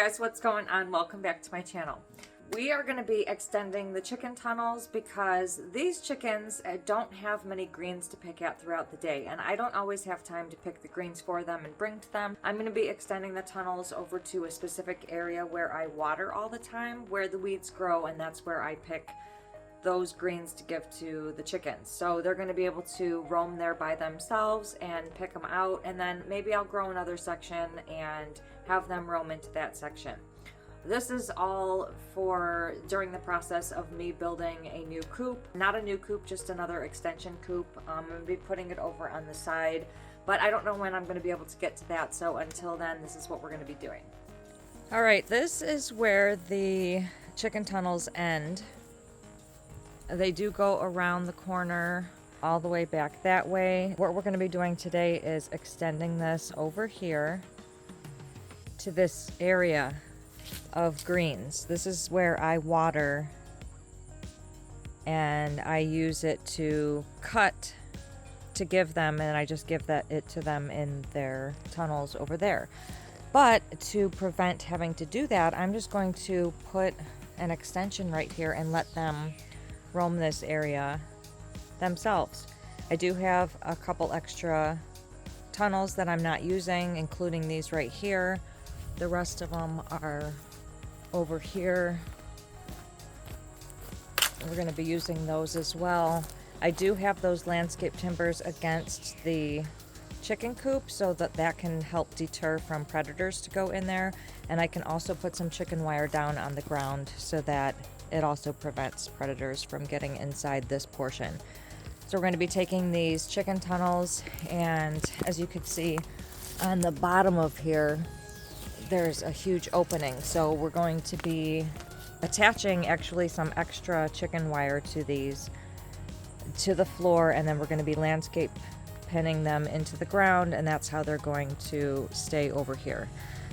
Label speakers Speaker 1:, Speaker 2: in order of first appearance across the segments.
Speaker 1: guys, what's going on? Welcome back to my channel. We are going to be extending the chicken tunnels because these chickens don't have many greens to pick at throughout the day, and I don't always have time to pick the greens for them and bring to them. I'm going to be extending the tunnels over to a specific area where I water all the time, where the weeds grow, and that's where I pick those greens to give to the chickens. So they're going to be able to roam there by themselves and pick them out, and then maybe I'll grow another section and have them roam into that section. This is all for during the process of me building a new coop. Not a new coop, just another extension coop. I'm going to be putting it over on the side, but I don't know when I'm going to be able to get to that, so until then, this is what we're going to be doing. All right, this is where the chicken tunnels end. They do go around the corner all the way back that way. What we're going to be doing today is extending this over here to this area of greens. This is where I water and I use it to cut to give them, and I just give it to them in their tunnels over there. But to prevent having to do that, I'm just going to put an extension right here and let them roam this area themselves. I do have a couple extra tunnels that I'm not using, including these right here. The rest of them are over here. We're going to be using those as well. I do have those landscape timbers against the chicken coop so that can help deter from predators to go in there, and I can also put some chicken wire down on the ground so that it also prevents predators from getting inside this portion. So we're going to be taking these chicken tunnels, and as you can see on the bottom of here, there's a huge opening. So we're going to be attaching actually some extra chicken wire to these, to the floor, and then we're going to be landscape pinning them into the ground, and that's how they're going to stay over here.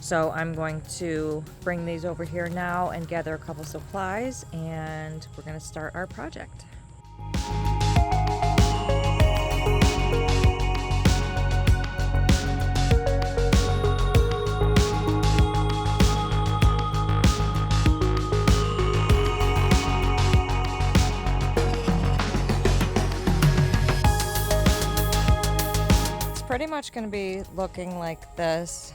Speaker 1: So I'm going to bring these over here now and gather a couple supplies, and we're going to start our project. It's pretty much going to be looking like this.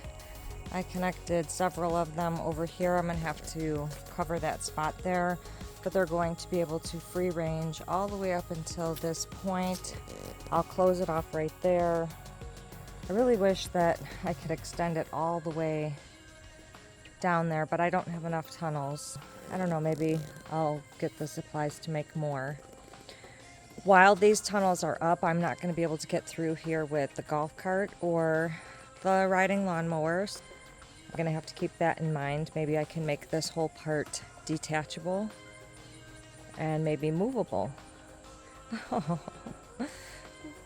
Speaker 1: I connected several of them over here. I'm going to have to cover that spot there, but they're going to be able to free range all the way up until this point. I'll close it off right there. I really wish that I could extend it all the way down there, but I don't have enough tunnels. I don't know, maybe I'll get the supplies to make more. While these tunnels are up, I'm not going to be able to get through here with the golf cart or the riding lawnmowers. I'm going to have to keep that in mind. Maybe I can make this whole part detachable and maybe movable. Oh,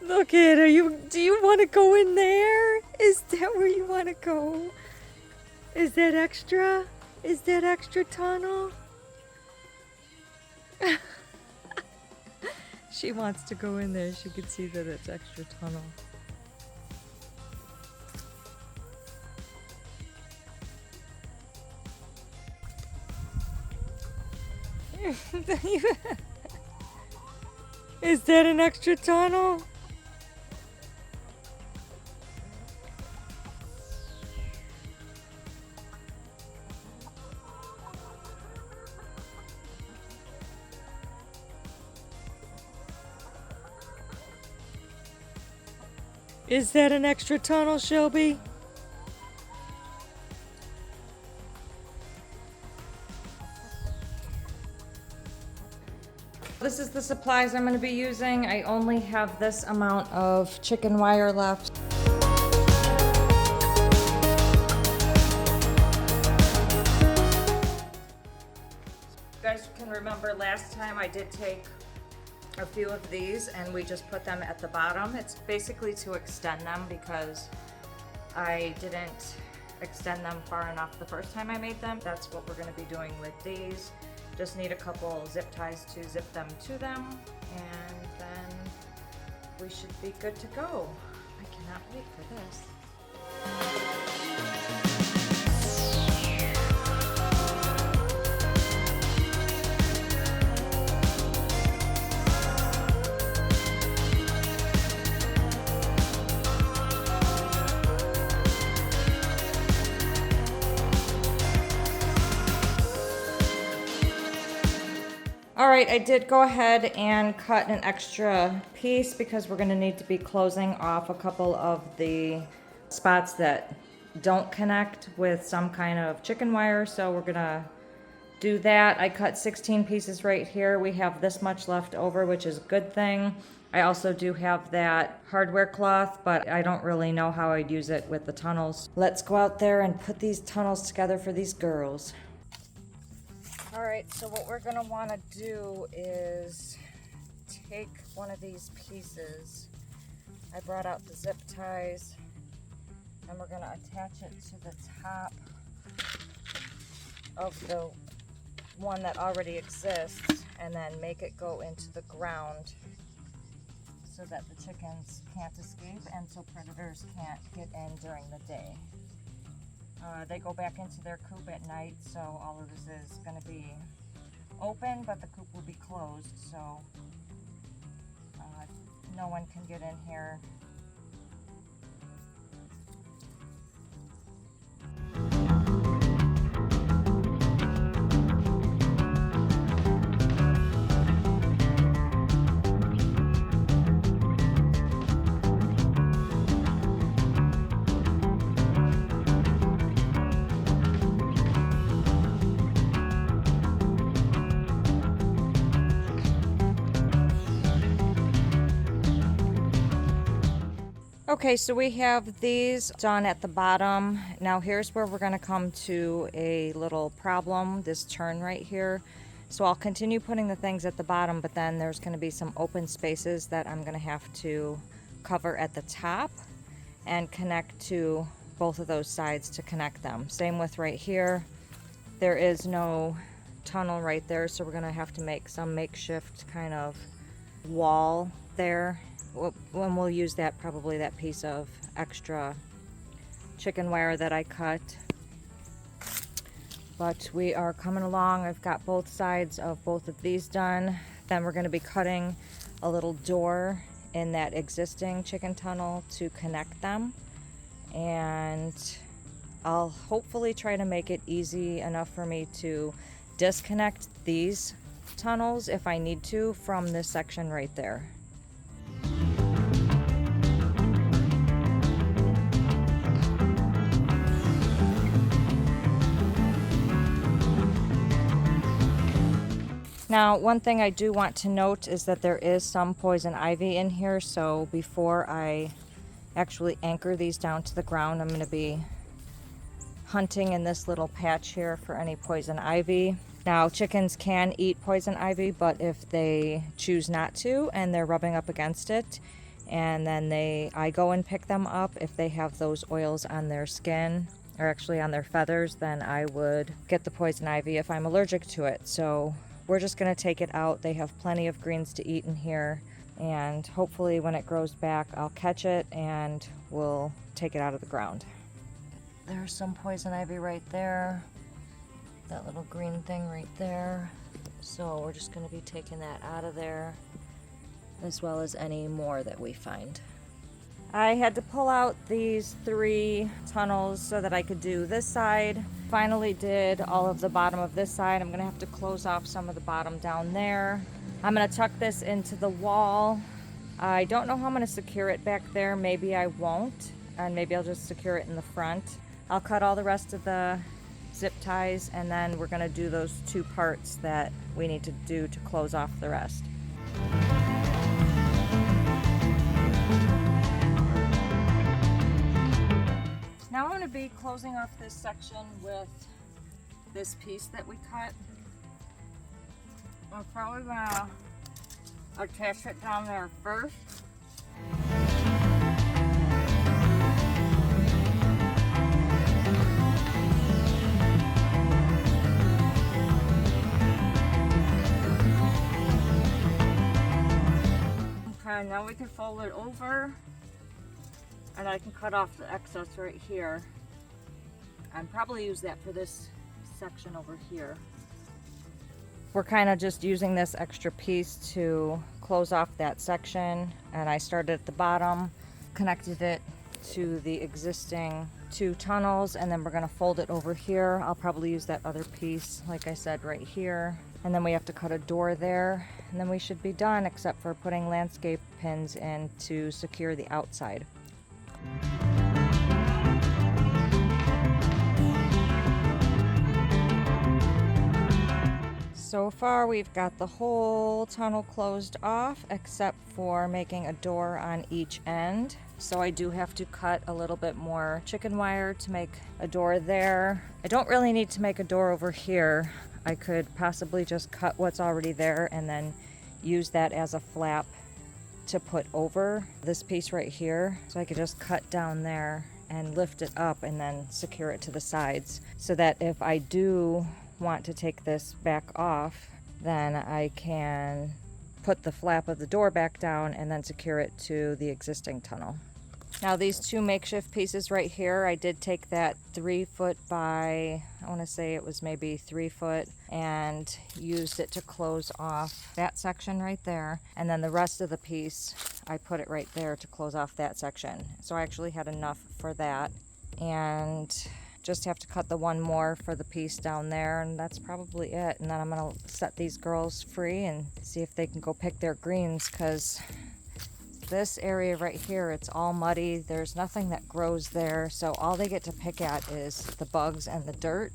Speaker 1: look at her. Do you want to go in there? Is that where you want to go? Is that extra? Is that extra tunnel? She wants to go in there. She can see that it's extra tunnel. Is that an extra tunnel? Is that an extra tunnel, Shelby? This is the supplies I'm going to be using. I only have this amount of chicken wire left. You guys can remember last time I did take a few of these and we just put them at the bottom. It's basically to extend them because I didn't extend them far enough the first time I made them. That's what we're going to be doing with these. Just need a couple zip ties to zip them to them, and then we should be good to go. I cannot wait for this. All right, I did go ahead and cut an extra piece because we're gonna need to be closing off a couple of the spots that don't connect with some kind of chicken wire. So we're gonna do that. I cut 16 pieces right here. We have this much left over, which is a good thing. I also do have that hardware cloth, but I don't really know how I'd use it with the tunnels. Let's go out there and put these tunnels together for these girls. All right, so what we're gonna wanna do is take one of these pieces. I brought out the zip ties, and we're gonna attach it to the top of the one that already exists, and then make it go into the ground so that the chickens can't escape and so predators can't get in during the day. They go back into their coop at night, so all of this is going to be open, but the coop will be closed, so no one can get in here. Okay, so we have these done at the bottom. Now here's where we're going to come to a little problem, this turn right here. So I'll continue putting the things at the bottom, but then there's going to be some open spaces that I'm going to have to cover at the top and connect to both of those sides to connect them. Same with right here. There is no tunnel right there, so we're going to have to make some makeshift kind of wall there. When we'll use that, probably that piece of extra chicken wire that I cut. But we are coming along. I've got both sides of both of these done. Then we're going to be cutting a little door in that existing chicken tunnel to connect them. And I'll hopefully try to make it easy enough for me to disconnect these tunnels if I need to from this section right there. Now, one thing I do want to note is that there is some poison ivy in here, so before I actually anchor these down to the ground, I'm going to be hunting in this little patch here for any poison ivy. Now, chickens can eat poison ivy, but if they choose not to and they're rubbing up against it, and then I go and pick them up, if they have those oils on their skin, or actually on their feathers, then I would get the poison ivy if I'm allergic to it. So we're just going to take it out. They have plenty of greens to eat in here, and hopefully when it grows back I'll catch it and we'll take it out of the ground. There's some poison ivy right there, that little green thing right there. So we're just going to be taking that out of there, as well as any more that we find. I had to pull out these 3 tunnels so that I could do this side. Finally did all of the bottom of this side. I'm gonna have to close off some of the bottom down there. I'm gonna tuck this into the wall. I don't know how I'm gonna secure it back there. Maybe I won't, and maybe I'll just secure it in the front. I'll cut all the rest of the zip ties, and then we're gonna do those 2 parts that we need to do to close off the rest. Now I'm going to be closing off this section with this piece that we cut. I'm probably going to attach it down there first. Okay, now we can fold it over. And I can cut off the excess right here and probably use that for this section over here. We're kind of just using this extra piece to close off that section, and I started at the bottom, connected it to the existing 2 tunnels, and then we're going to fold it over here. I'll probably use that other piece, like I said, right here. And then we have to cut a door there, and then we should be done, except for putting landscape pins in to secure the outside. So far we've got the whole tunnel closed off except for making a door on each end. So I do have to cut a little bit more chicken wire to make a door there. I don't really need to make a door over here. I could possibly just cut what's already there and then use that as a flap to put over this piece right here. So I could just cut down there and lift it up and then secure it to the sides so that if I do want to take this back off, then I can put the flap of the door back down and then secure it to the existing tunnel. Now these two makeshift pieces right here, I did take that 3 foot by, I want to say it was maybe 3 foot, and used it to close off that section right there. And then the rest of the piece, I put it right there to close off that section. So I actually had enough for that. And just have to cut the one more for the piece down there, and that's probably it. And then I'm gonna set these girls free and see if they can go pick their greens, because this area right here, it's all muddy. There's nothing that grows there, so all they get to pick at is the bugs and the dirt.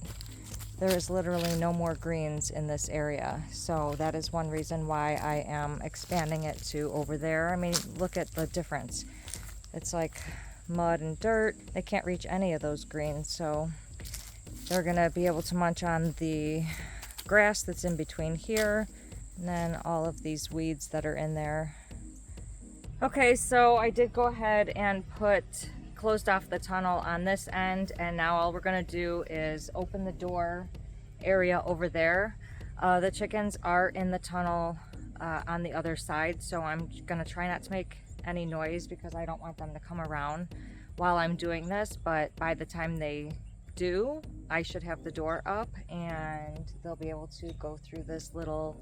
Speaker 1: There is literally no more greens in this area, so that is one reason why I am expanding it to over there. I mean, look at the difference. It's like mud and dirt. They can't reach any of those greens, so they're gonna be able to munch on the grass that's in between here, and then all of these weeds that are in there. Okay, so I did go ahead and closed off the tunnel on this end, and now all we're gonna do is open the door area over there. The chickens are in the tunnel on the other side, so I'm gonna try not to make any noise because I don't want them to come around while I'm doing this. But by the time they do, I should have the door up and they'll be able to go through this little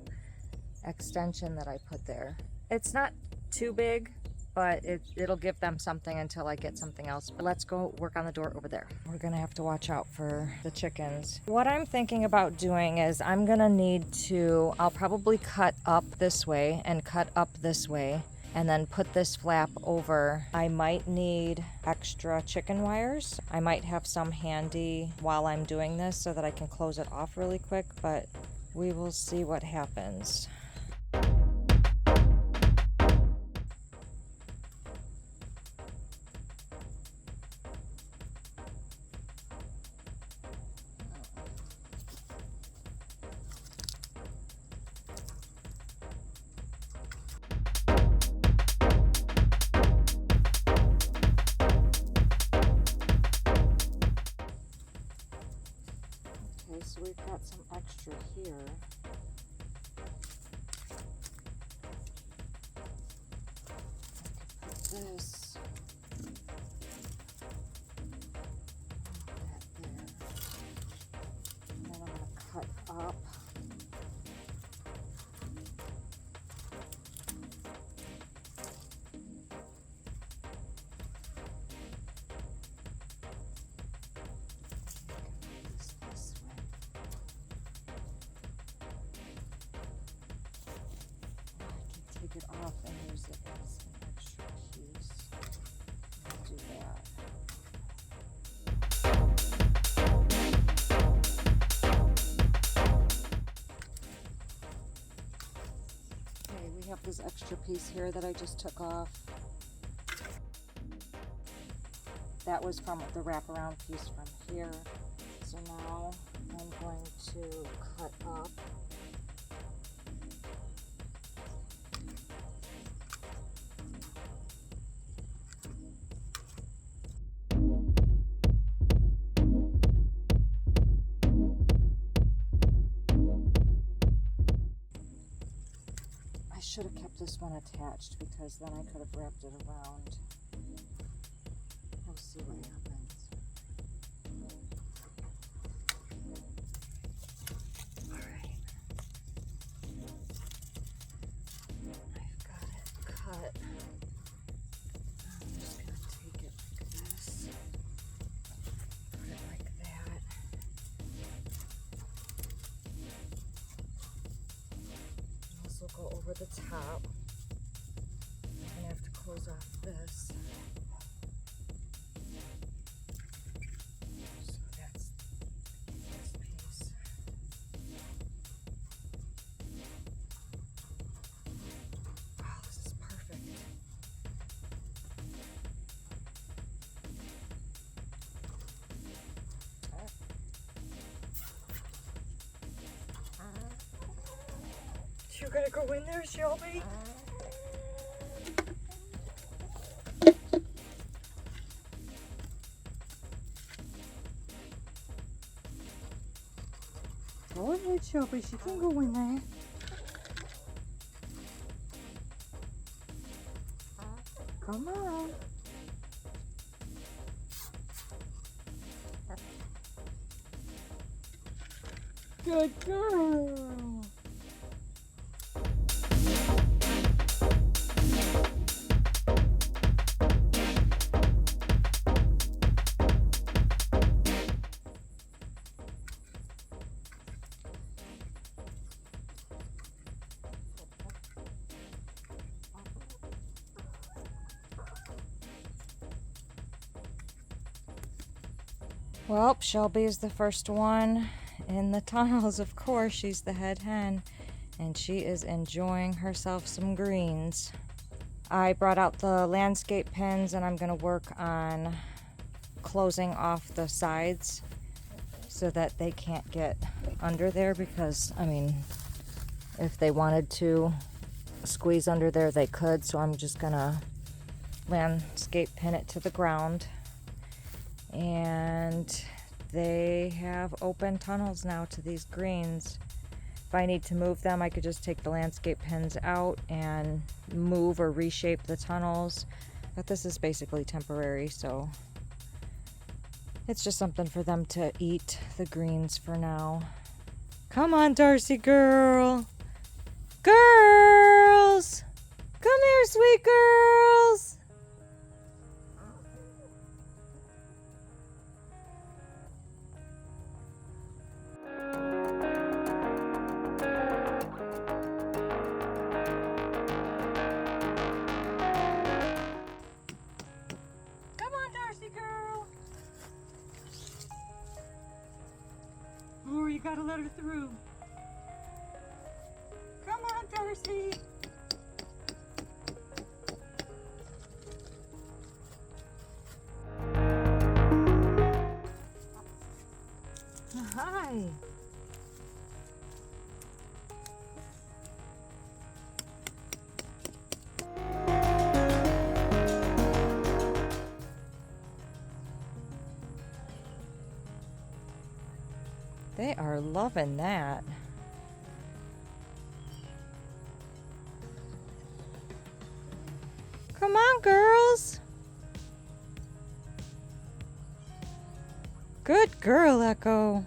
Speaker 1: extension that I put there. It's not too big, but it'll give them something until I get something else. But let's go work on the door over there. We're gonna have to watch out for the chickens. What I'm thinking about doing is I'm gonna need to, I'll probably cut up this way and cut up this way and then put this flap over. I might need extra chicken wires. I might have some handy while I'm doing this so that I can close it off really quick, but we will see what happens. So we've got some extra here. I could put this that there. And then I'm going to cut up. Take it off and use it as an extra piece. I'll do that. Okay, we have this extra piece here that I just took off. That was from the wraparound piece from here. So now I'm going to cut up. I should have kept this one attached because then I could have wrapped it around. We'll see what happens. Alright. I've got it cut. I'm just going to take it like this. Put it like that. the top. I'm gonna have to close off this. So that's this piece. Oh, this is perfect. You're gonna go in there, Shelby? Go ahead, Shelby. She can go in there. Come on. Good girl. Well, Shelby is the first one in the tunnels, of course. She's the head hen, and she is enjoying herself some greens. I brought out the landscape pins, and I'm going to work on closing off the sides so that they can't get under there, because, I mean, if they wanted to squeeze under there, they could. So I'm just going to landscape pin it to the ground. And they have open tunnels now to these greens. If I need to move them, I could just take the landscape pins out and move or reshape the tunnels. But this is basically temporary, so it's just something for them to eat the greens for now. Come on, Darcy girl. Girls! Come here, sweet girls! You gotta let her through. Come on, Darcy. Hi. They are loving that. Come on, girls. Good girl, Echo.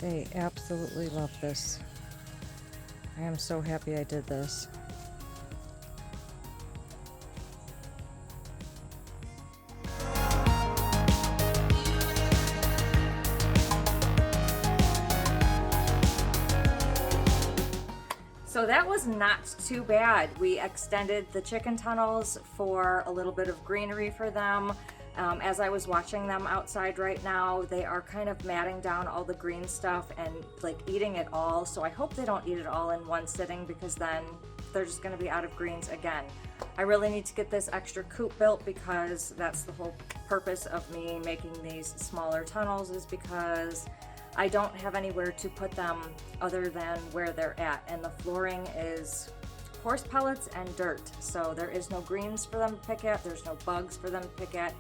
Speaker 1: They absolutely love this. I am so happy I did this. So that was not too bad. We extended the chicken tunnels for a little bit of greenery for them. As I was watching them outside right now, they are kind of matting down all the green stuff and like eating it all. So I hope they don't eat it all in one sitting, because then they're just going to be out of greens again. I really need to get this extra coop built because that's the whole purpose of me making these smaller tunnels, is because I don't have anywhere to put them other than where they're at, and the flooring is horse pellets and dirt, so there is no greens for them to pick at, there's no bugs for them to pick at,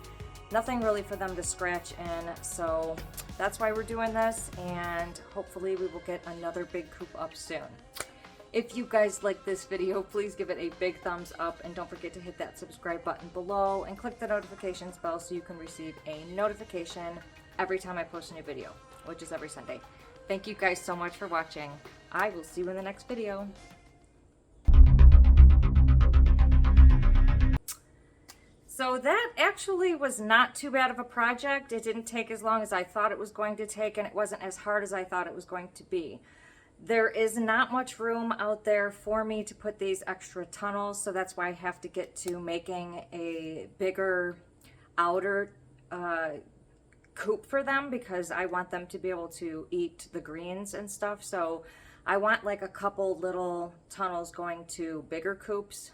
Speaker 1: nothing really for them to scratch in. So that's why we're doing this, and hopefully we will get another big coop up soon. If you guys like this video, please give it a big thumbs up, and don't forget to hit that subscribe button below and click the notifications bell so you can receive a notification every time I post a new video, which is every Sunday. Thank you guys so much for watching. I will see you in the next video. So that actually was not too bad of a project. It didn't take as long as I thought it was going to take, and it wasn't as hard as I thought it was going to be. There is not much room out there for me to put these extra tunnels, so that's why I have to get to making a bigger outer coop for them, because I want them to be able to eat the greens and stuff. So I want like a couple little tunnels going to bigger coops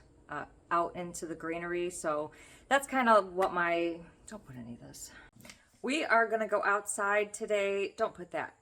Speaker 1: out into the greenery. So that's kind of what don't put any of this. We are gonna go outside today. Don't put that.